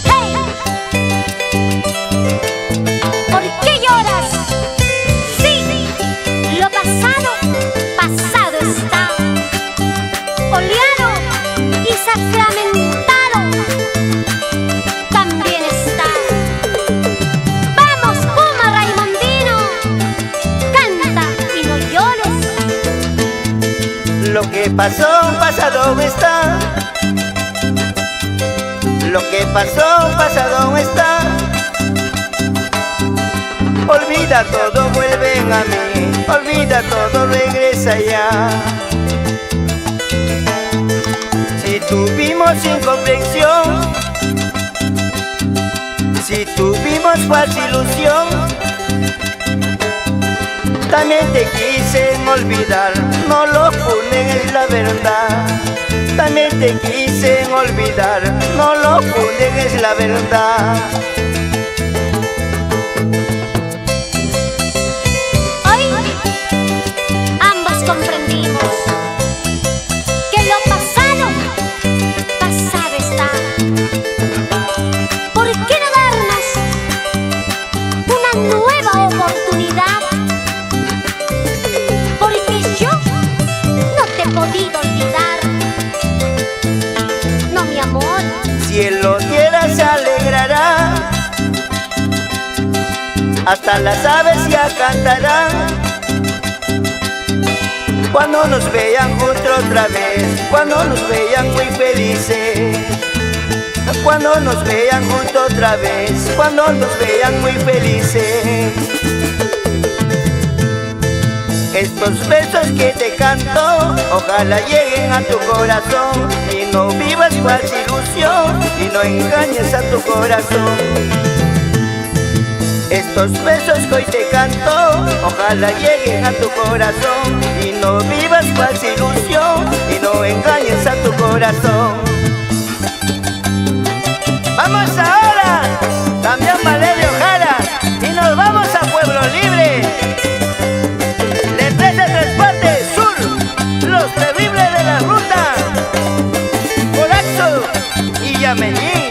Hey, ¿por qué lloras? Sí, lo pasado, pasado está. Oleado y sacramentado también está. Vamos, Puma Raimondino, canta y no llores. Lo que pasó, pasado está. Lo que pasó, pasado está. Olvida todo, vuelven a mí. Olvida todo, regresa ya. Si tuvimos incomprensión, si tuvimos falsa ilusión, también te quise olvidar, no lo juzguen, es la verdad. También te quise olvidar, no lo juzguen, es la verdad. Hoy ambos comprendimos que lo pasado, pasado está. ¿Por qué no darnos una nueva oportunidad? Porque yo no te he podido olvidar. No, mi amor. Si él lo quiera se alegrará, hasta las aves ya cantarán. Cuando nos vean juntos otra vez, cuando nos vean muy felices. Cuando nos vean juntos otra vez, cuando nos vean muy felices. Estos versos que te canto, ojalá lleguen a tu corazón. Y no vivas falsa ilusión, y no engañes a tu corazón. Estos versos que hoy te canto, ojalá lleguen a tu corazón. Y no vivas falsa ilusión, y no engañes a tu corazón. Vamos ahora, también Valerio Jara, y nos vamos a Pueblo Libre. De 13 Transporte Sur, los terribles de la ruta. Colapso y Yamenín.